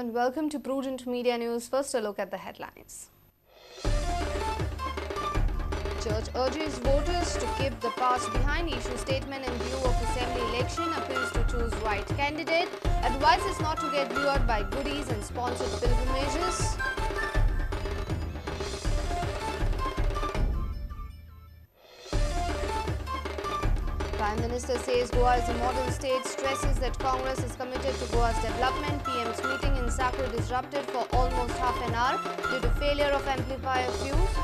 and welcome to Prudent Media News. First, a look at the headlines. Church urges voters to keep the past behind. Issue statement in view of assembly election. Appeals to choose right candidate. Advises not to get lured by goodies and sponsored pilgrimages. Prime Minister says Goa is a model state, stresses that Congress is committed to Goa's development. PM's meeting in Sakra disrupted for almost half an hour due to failure of amplifier fuse.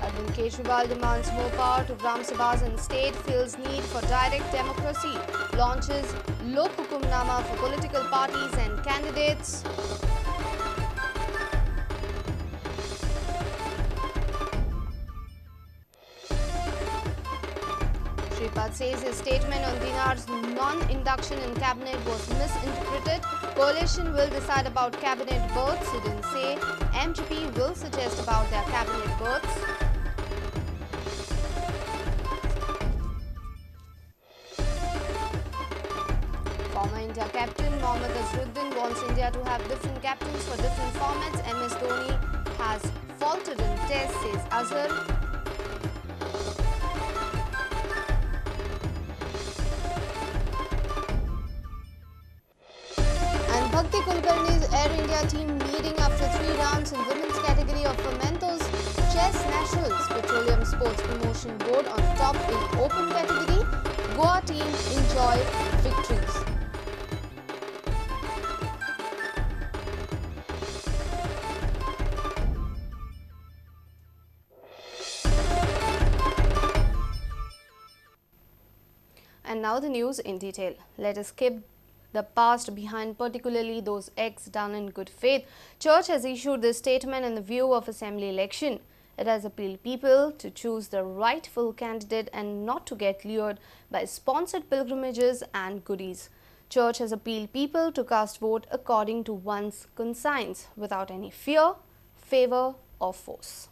Arvind Kejriwal demands more power to Gram Sabhas and state, feels need for direct democracy. Launches Lok Hukumnama for political parties and candidates. Shripad says his statement on Dinar's non-induction in cabinet was misinterpreted. Coalition will decide about cabinet berths. He didn't say MGP will suggest about their cabinet berths. Former India captain Mohammad Azharuddin wants India to have different captains for different formats. MS Dhoni has faltered in test, says Azhar. Bhakti Kulkarni's Air India team leading after 3 rounds in women's category of Fermentos Chess Nationals. Petroleum Sports Promotion Board on top in open category. Goa team enjoy victories. And now the news in detail. Let us keep the past behind, particularly those acts done in good faith. Church has issued this statement in the view of assembly election. It has appealed people to choose the rightful candidate and not to get lured by sponsored pilgrimages and goodies. Church has appealed people to cast vote according to one's conscience without any fear, favor or force.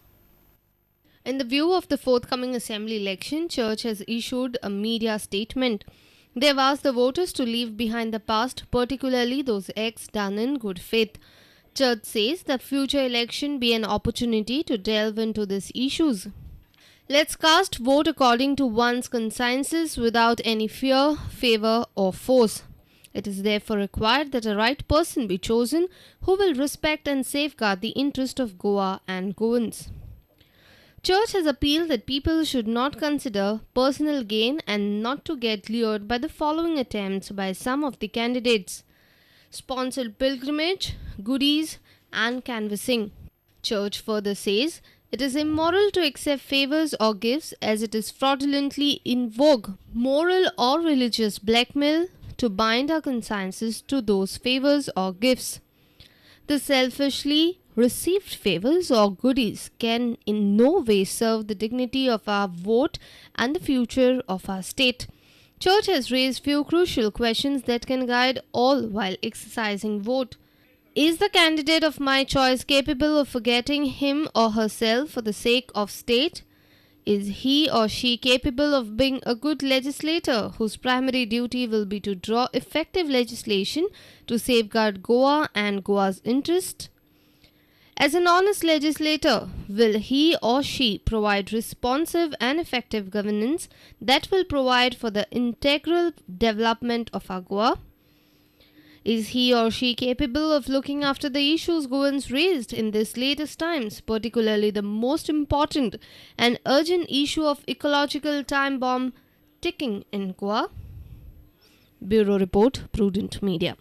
In the view of the forthcoming assembly election, Church has issued a media statement. They have asked the voters to leave behind the past, particularly those acts done in good faith. Church says that future election be an opportunity to delve into these issues. Let's cast vote according to one's consciences without any fear, favor or force. It is therefore required that a right person be chosen who will respect and safeguard the interest of Goa and Goans. Church has appealed that people should not consider personal gain and not to get lured by the following attempts by some of the candidates: sponsored pilgrimage, goodies and canvassing. Church further says it is immoral to accept favors or gifts as it is fraudulently in vogue, moral or religious blackmail to bind our consciences to those favors or gifts. The selfishly received favors or goodies can in no way serve the dignity of our vote and the future of our state. Church has raised few crucial questions that can guide all while exercising vote. Is the candidate of my choice capable of forgetting him or herself for the sake of state? Is he or she capable of being a good legislator whose primary duty will be to draw effective legislation to safeguard Goa and Goa's interest? As an honest legislator, will he or she provide responsive and effective governance that will provide for the integral development of our Goa? Is he or she capable of looking after the issues Goans raised in these latest times, particularly the most important and urgent issue of ecological time bomb ticking in Goa? Bureau Report, Prudent Media.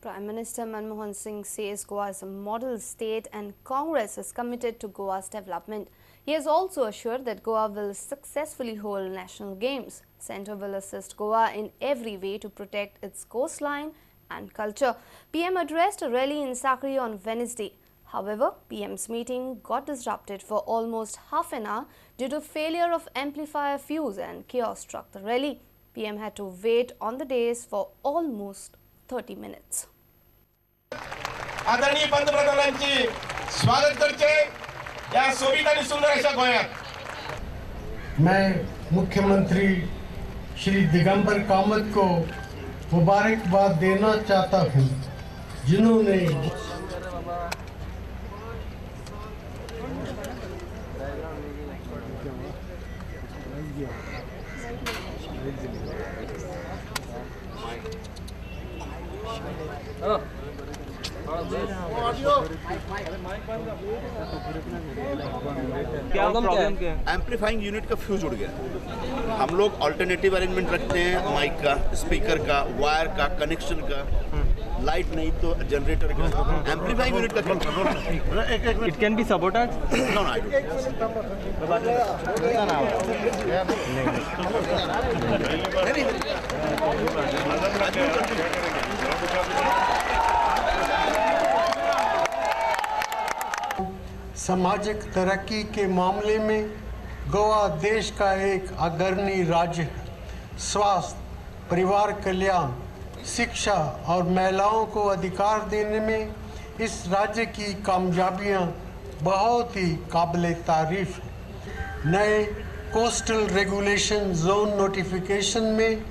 Prime Minister Manmohan Singh says Goa is a model state and Congress is committed to Goa's development. He has also assured that Goa will successfully hold national games. Centre will assist Goa in every way to protect its coastline and culture. PM addressed a rally in Sakri on Wednesday. However, PM's meeting got disrupted for almost half an hour due to failure of amplifier fuse and chaos struck the rally. PM had to wait on the dais for almost 30 minutes. आदरणीय पंतप्रधानांची स्वागत करते या सोबीत आणि सुंदर अशा गोयात मैं मुख्यमंत्री श्री दिगंबर कामत को मुबारकबाद देना चाहता हूं, जिन्होंने एम्पलीफाइंग यूनिट का फ्यूज उड़ गया। हम लोग अल्टरनेटिव अरेंजमेंट रखते हैं माइक का, स्पीकर का, वायर का, कनेक्शन का, लाइट नहीं तो जनरेटर का। एम्पलीफाइंग यूनिट का control It can be sabotage. नो आई सामाजिक तरक्की के मामले में गोवा देश का एक अग्रणी राज्य है। स्वास्थ्य, परिवार कल्याण, शिक्षा और महिलाओं को अधिकार देने में इस राज्य की कामयाबियां बहुत ही काबिले तारीफ हैं। नए कोस्टल रेगुलेशन जोन नोटिफिकेशन में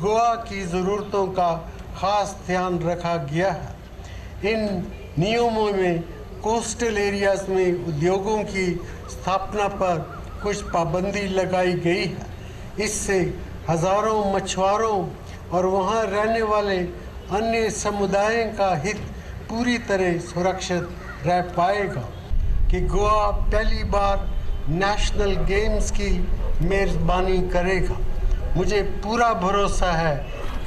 गोवा की ज़रूरतों का खास ध्यान रखा गया है। इन नियमों में कोस्टल एरियाज में उद्योगों की स्थापना पर कुछ पाबंदी लगाई गई है। इससे हजारों मछुआरों और वहां रहने वाले अन्य समुदायों का हित पूरी तरह सुरक्षित रह पाएगा कि गोवा पहली बार नेशनल गेम्स की मेज़बानी करेगा। मुझे पूरा भरोसा है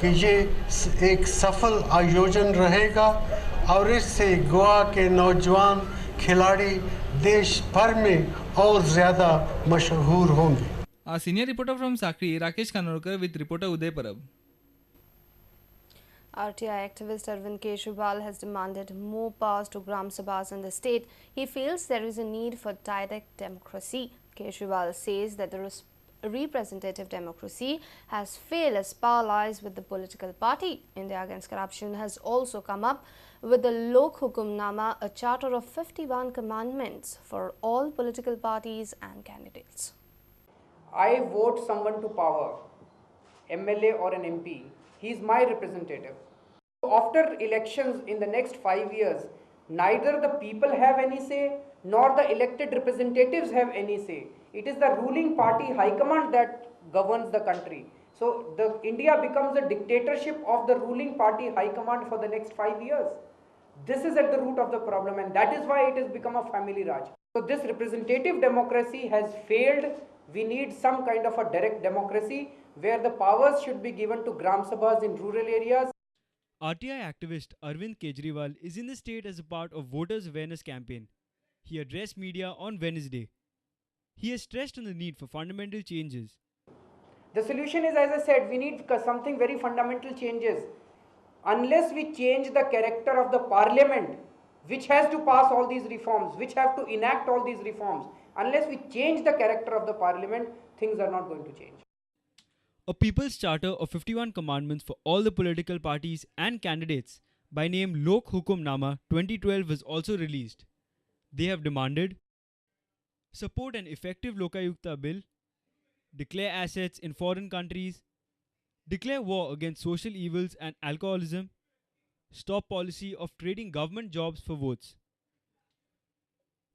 कि ये एक सफल आयोजन रहेगा और इससे गोवा के नौजवान खिलाड़ी देश भर में और ज़्यादा मशहूर होंगे। Our senior reporter from Sakri, Rakesh Kanorkar, with reporter Uday Parab. RTI activist Arvind Kejriwal has demanded more powers to Gram Sabhas in the state. He feels there is a need for direct democracy. Kejriwal says that the representative democracy has failed as power lies with the political party. India Against Corruption has also come up with the Lok Hukumnama, a charter of 51 commandments for all political parties and candidates. I vote someone to power, MLA or an MP. He is my representative. After elections in the next 5 years, neither the people have any say nor the elected representatives have any say. It is the ruling party high command that governs the country. So India becomes a dictatorship of the ruling party high command for the next 5 years. This is at the root of the problem, and that is why it has become a family Raj. So this representative democracy has failed. We need some kind of a direct democracy where the powers should be given to Gram Sabhas in rural areas. RTI activist Arvind Kejriwal is in the state as a part of voters' awareness campaign. He addressed media on Wednesday. He has stressed on the need for fundamental changes. The solution is, as I said, we need something very fundamental changes. Unless we change the character of the parliament, which has to pass all these reforms, which have to enact all these reforms, unless we change the character of the parliament, things are not going to change. A People's Charter of 51 Commandments for all the political parties and candidates by name Lok Hukumnama 2012 was also released. They have demanded support an effective Lokayukta bill, declare assets in foreign countries, declare war against social evils and alcoholism, stop policy of trading government jobs for votes.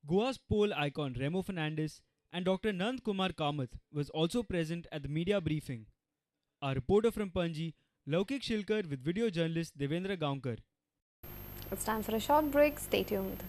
Goa's poll icon Remo Fernandes and Dr. Nand Kumar Kamath was also present at the media briefing. Our reporter from Panji, Laukik Shilkar, with video journalist Devendra Gaonkar. It's time for a short break. Stay tuned.